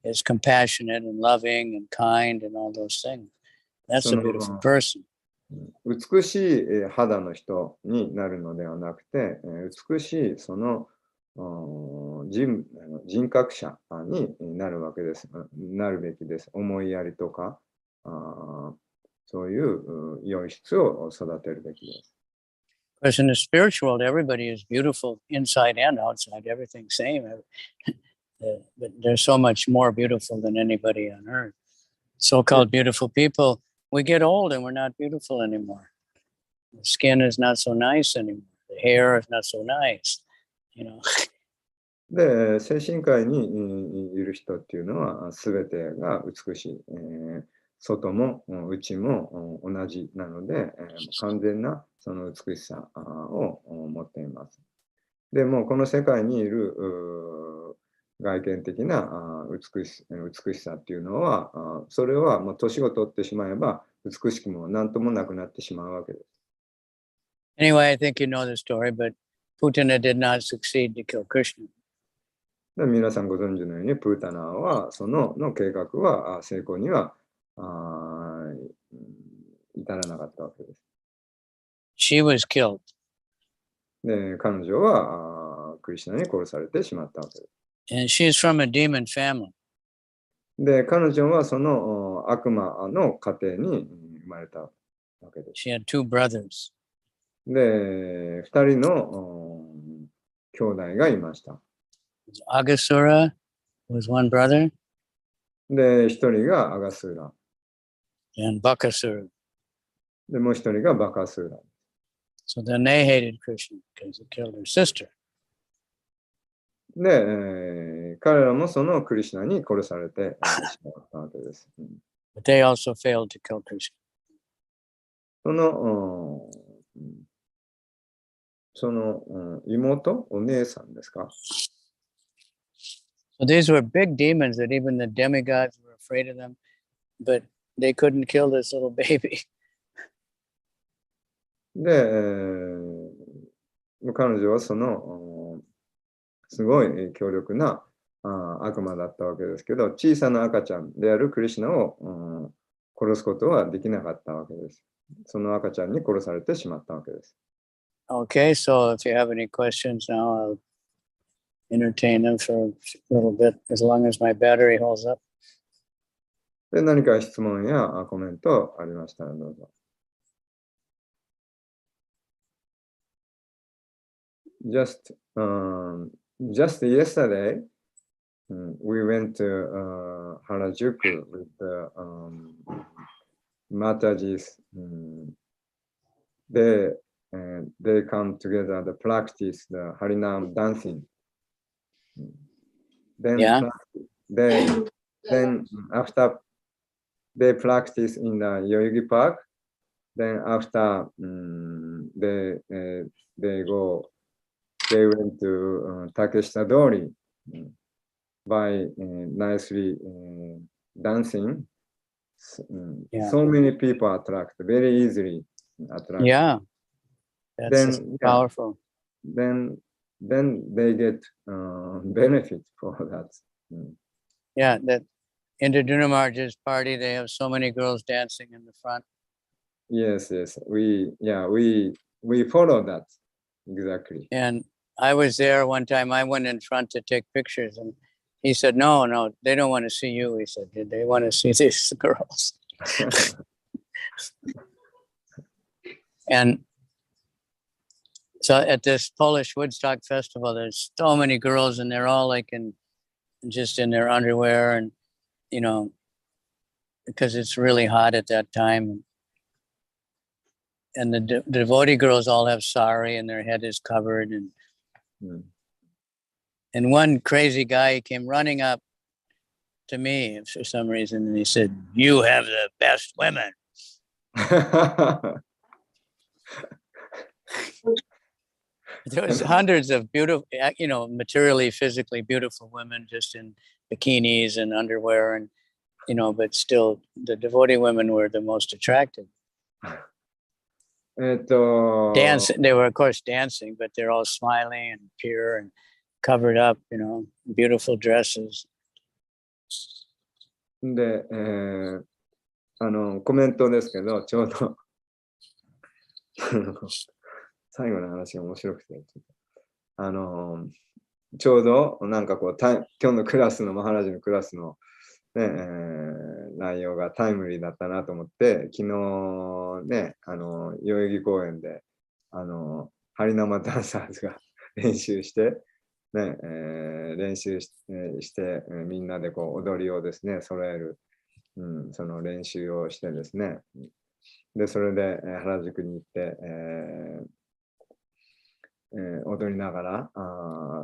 is compassionate and loving and kind and all those things. That's a beautiful person. 美しい肌の人になるのではなくて、美しいその人格者になるわけです。なるべきです。思いやりとか、そういう良い質を育てるべきです。Because in the spiritual world, everybody is beautiful inside and outside, everything same. But they're so much more beautiful than anybody on earth. So-called beautiful people, we get old and we're not beautiful anymore. The skin is not so nice anymore. The hair is not so nice, で、精神界にいる人っていうのは全てが美しい。外も内も同じなので、完全なその美しさを持っています。でもこの世界にいる外見的な美しさっていうのは、それはもう年を取ってしまえば美しくも何ともなくなってしまうわけです。Anyway, I think you know the story, but Putana did not succeed to kill Krishna. 皆さんご存知のように、プータナーはその計画は成功には至らなかったわけです。She was killed. で、彼女はクリシュナに殺されてしまったわけです。And she's from a demon family. で、彼女はその悪魔の家庭に生まれたわけです。She had two brothers. で、2人の兄弟がいました。Agasura was one brother. で、1人がアガスーラ。And Bakasura. で、もう1人がバカスーラ。So then they hated Krishna because he killed their sister. で、彼らもそのクリシュナに殺されてしまったわけです。But they also failed to kill Krishna. その妹、お姉さんですか？ So these were big demons that even the demigods were afraid of them, but they couldn't kill this little baby. で、彼女はそのすごい強力な悪魔だったわけですけど、小さな赤ちゃんであるクリシュナを殺すことはできなかったわけです。その赤ちゃんに殺されてしまったわけです。Okay, so if you have any questions now, I'll entertain them for a little bit, as long as my battery holds up. で、何か質問やコメントありましたらどうぞ。Just yesterday, we went to Harajuku with the Matajis. They come together to practice the Harinam dancing. Then after they practice in the Yogi Park, then after they went to Takeshita Dori by nicely dancing. So many people attract, very easily attract. Yeah, that's powerful. Then they get benefit for that. Yeah, that in the Dunamarja's party, they have so many girls dancing in the front. Yes, we follow that exactly. And I was there one time. I went in front to take pictures, and he said, "No, they don't want to see you." He said, "They want to see these girls." And so at this Polish Woodstock festival, there's so many girls, and they're all like just in their underwear, and because it's really hot at that time. And the devotee girls all have sari, and their head is covered, and one crazy guy came running up to me for some reason, and he said, "You have the best women." There was hundreds of beautiful, materially, physically beautiful women just in bikinis and underwear, and but still the devotee women were the most attractive. Dancing, they were of course dancing, but they're all smiling and pure and covered up, beautiful dresses. で、コメントですけど、ちょうど最後の話が面白くて、ちょうどなんかこう今日のクラスのマハラジのクラスの、ね内容がタイムリーだったなと思って、昨日ね代々木公園でハリナマダンサーズが練習して、練習して、みんなでこう踊りをですね揃える、その練習をしてですね、でそれで原宿に行って、踊りながら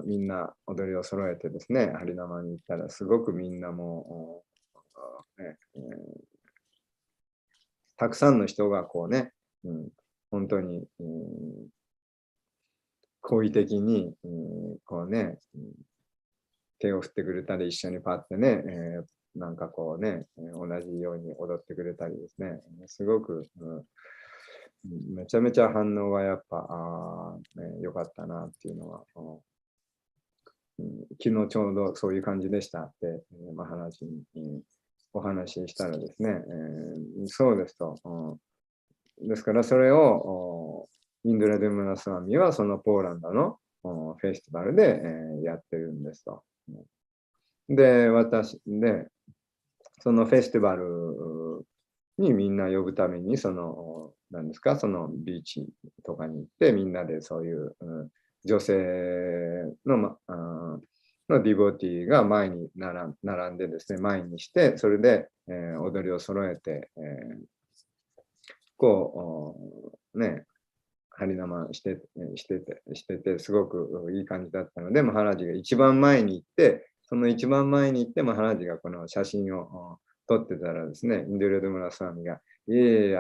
みんな踊りを揃えてですね、ハリナマに行ったらすごくみんなもたくさんの人がこうね、本当に、好意的に、こうね、手を振ってくれたり、一緒にパッてね、なんかこうね、同じように踊ってくれたりですね、すごく、めちゃめちゃ反応がやっぱ良かったなっていうのは、昨日ちょうどそういう感じでしたって、マハラジに、お話ししたらですね、そうですと、ですからそれをインドラ・デムナスワミはそのポーランドのフェスティバルで、やってるんですと。で、そのフェスティバルにみんな呼ぶために、何ですか、そのビーチとかに行って、みんなでそういう、女性の、のディボティが前に並んでですね、前にして、それで、踊りを揃えて、こう、ね、ハリナマしてて、すごくいい感じだったので、マハラジが一番前に行って、その一番前に行って、マハラジがこの写真を撮ってたらですね、インドリアドムラスワミが、いえいえ、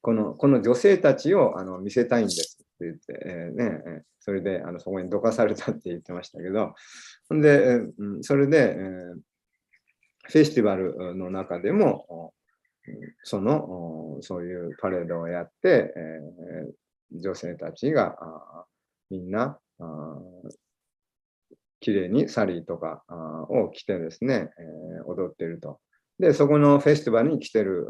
この女性たちを見せたいんですって言って、それでそこにどかされたって言ってましたけど、で、それで、フェスティバルの中でも、そういうパレードをやって、女性たちがみんなきれいにサリーとかを着てですね、踊っていると。で、そこのフェスティバルに来てる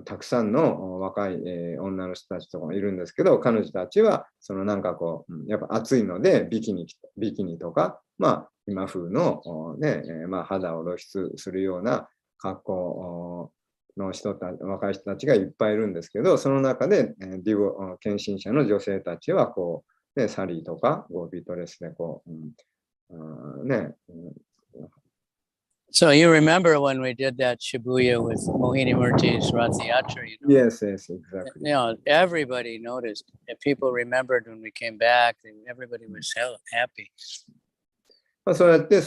たくさんの若い女の人たちとかもいるんですけど、彼女たちはなんかこう、やっぱ暑いのでビキニとか、まあ今風のね、まあ肌を露出するような格好の若い人たちがいっぱいいるんですけど、その中で献身者の女性たちはこう、ね、サリーとかゴービードレスでこう、ね。So you remember when we did that Shibuya with Mohini Murti's Rath Yatra? Yes, exactly. You know, everybody noticed. And people remembered when we came back. Everybody was happy. そうやってね、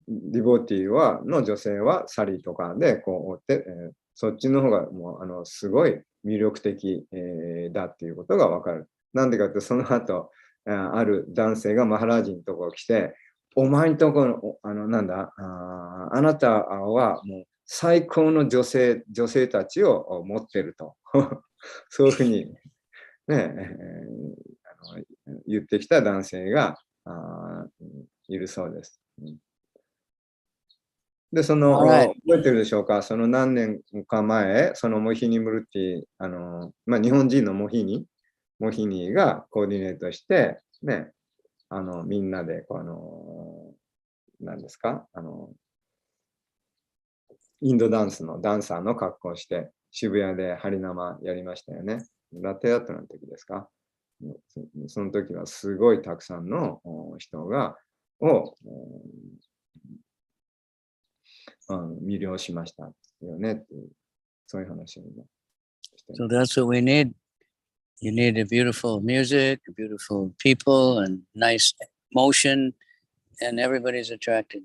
ディボティの女性はサリーとかでこう追って、そっちの方がもうすごい魅力的、だっていうことがわかる。なんでかってその後ある男性がマハラージのところ来て、お前んところなんだあなたはもう最高の女性たちを持ってるとそういうふうに、ね、言ってきた男性がいるそうです。で、覚えてるでしょうか、その何年か前、そのモヒニムルティ、まあ、日本人のモヒニがコーディネートして、ね、みんなで、何ですか、インドダンスのダンサーの格好をして、渋谷でハリナマやりましたよね。ラテアートの時ですか。その時はすごいたくさんの人を魅了しましたよねっていう、そういう話を今してます。So that's what we need. You need a beautiful music, beautiful people, and nice motion, and everybody's attracted.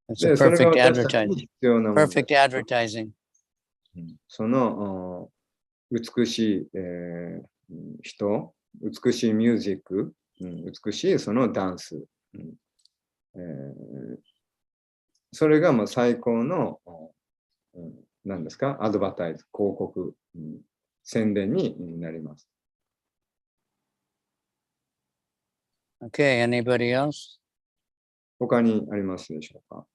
It's a perfect advertising. Perfect advertising. その美しい、人、美しいミュージック、美しいそのダンス、それがもう最高の、何ですか、アドバタイズ、広告、宣伝になります。Okay, anybody else? 他にありますでしょうか。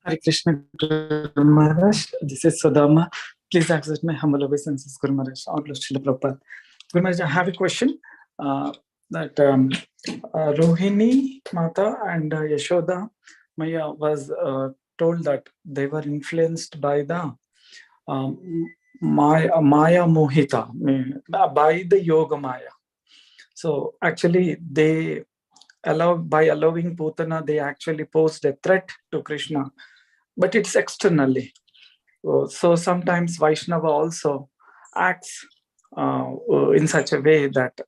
Hare Krishna, Guru Maharaj. This is Sudama. Please accept my humble obeisances, Guru Maharaj. All glories to Srila Prabhupada. Guru Maharaj, I have a question. That Rohini Mata and Yashoda Maya was told that they were influenced by the Maya Mohita, by the Yoga Maya. So actually they by allowing Putana, they actually posed a threat to Krishna, but it's externally. So sometimes Vaishnava also acts in such a way that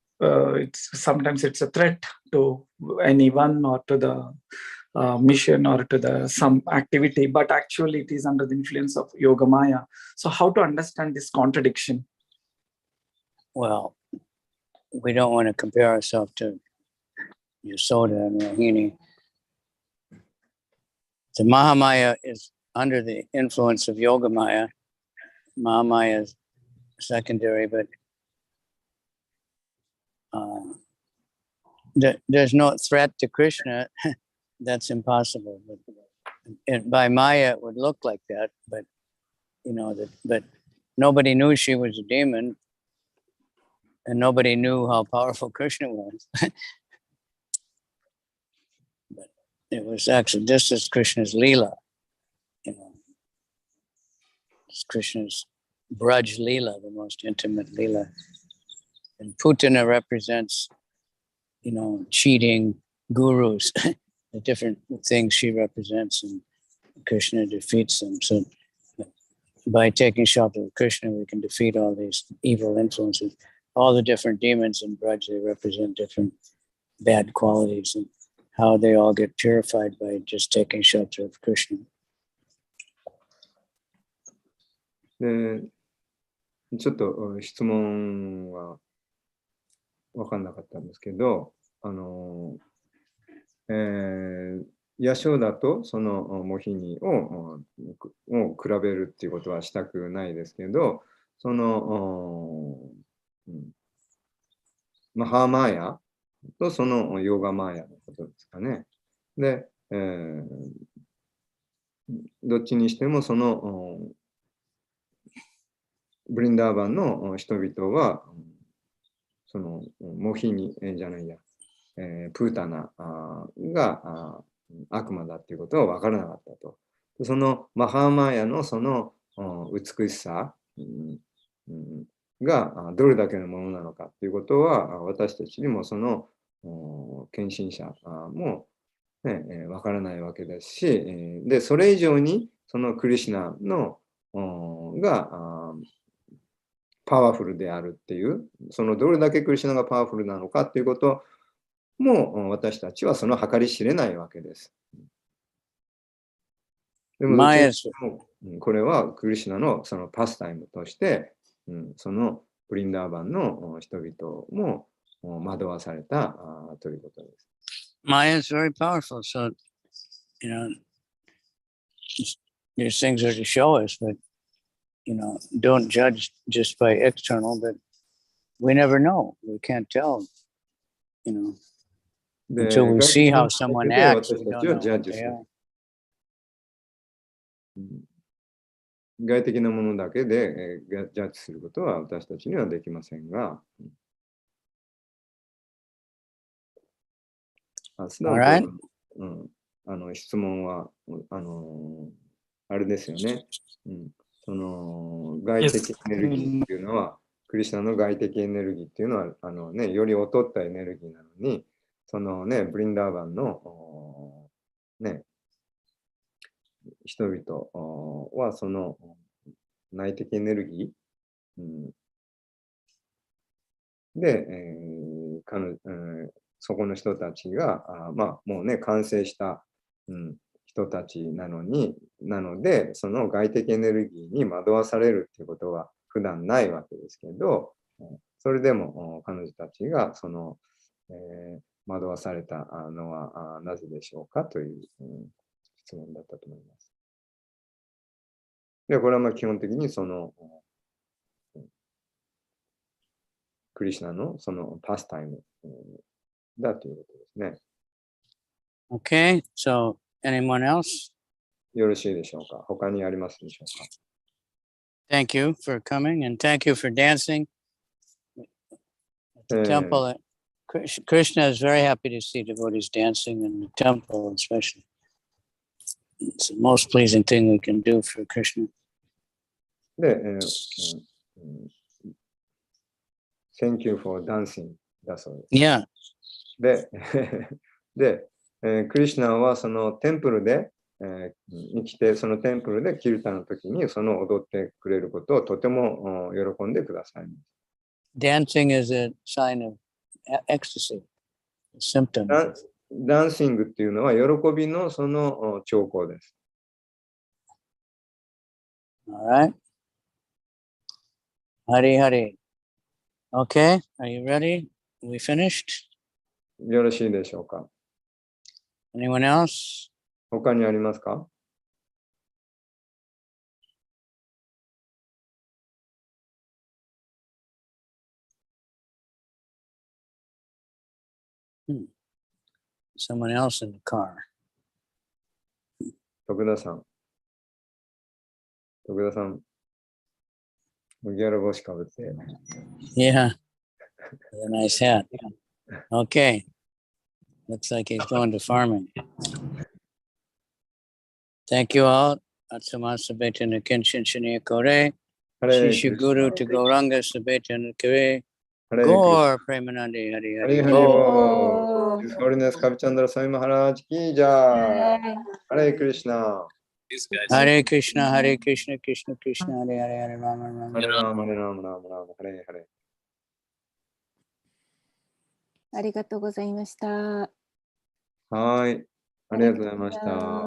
sometimes it's a threat to anyone or to the mission or to some activity, but actually it is under the influence of Yoga Maya. So how to understand this contradiction? Well, we don't want to compare ourselves to Yasoda and Rohini. The Mahamaya is under the influence of Yoga Maya. Mahamaya is secondary, but there's no threat to Krishna. That's impossible. But by Maya, it would look like that, but but nobody knew she was a demon. and nobody knew how powerful Krishna was. But it was actually, this is Krishna's Leela. It's Krishna's Braj Leela, the most intimate Leela. And Putana represents, cheating gurus, the different things she represents, and Krishna defeats them. So by taking shelter of Krishna, we can defeat all these evil influences. All the different demons in Braj, they represent different bad qualities, and how they all get purified by just taking shelter of Krishna. で、ちょっと質問は分かんなかったんですけど、ヤショーダとそのモヒニを比べるっていうことはしたくないですけど、そのマハーマーヤとそのヨーガマーヤのことですかね。で、どっちにしてもそのブリンダーバンの人々はそのモヒニじゃないや、プータナが悪魔だっていうことは分からなかったと。そのマハーマーヤのその美しさがどれだけのものなのかっていうことは私たちにもその献身者も、ね、分からないわけですし、でそれ以上にそのクリシュナのがパワフルであるっていう、そのどれだけクリシュナがパワフルなのかっていうことも私たちはその計り知れないわけです。でもこれはクリシュナのそのパスタイムとして、そのブリンダーバンの人々も惑わされたということです。Maya is very powerful, so these things are to show us, but don't judge just by external, but we never know. We can't tell, until we see how someone acts. We don't know what they are. 外的なものだけでジャッジすることは私たちにはできませんが、質問はあれですよね。その外的エネルギーっていうのは、クリシュナの外的エネルギーっていうのはより劣ったエネルギーなのに、そのねブリンダーバンの人々はその内的エネルギー、で、そこの人たちがもうね完成した、人たちなのでその外的エネルギーに惑わされるっていうことは普段ないわけですけど、それでも彼女たちがその、惑わされたのはなぜでしょうかという、質問だったと思います。で、これは基本的にそのクリシュナのそのパスタイムだということですね。Okay, so anyone else? よろしいでしょうか。他にありますでしょうか。Thank you for coming and thank you for dancing at the temple. Krishna is very happy to see devotees dancing in the temple, especially. It's the most pleasing thing we can do for Krishna. で、Thank you for dancing だそうです。Yeah. で、クリシュナはそのテンプルで、に来て、そのテンプルでキルタの時にその踊ってくれることをとても喜んでください。Dancing is a sign of ecstasy, a symptom. ダンシングっていうのは喜びのその兆候です。All right. Hari Hari. Okay, are you ready? We finished? よろしいでしょうか。Anyone else? 他にありますか？Someone else in the car. 徳田さん、麦わら帽子かぶって。Yeah. With a nice hat. Okay. Looks like he's going to farming. Thank you all. Atsama Sabetana Kenshin Shania Kore. Hare Shishu Krishna. Guru to Goranga Sabetana Kare. Hare Gore Premanandi Hari Hare Hari Hare Go. Bo. His Holiness Kavichandraswami Maharaj ki jai. Hare Krishna. Hare Krishna, Hare Krishna, Krishna Krishna, Hare Hare, Hare Rama, Rama. Hare Rama, Hare Rama, Rama Rama, Hare Hare. ありがとうございました。はい。ありがとうございました。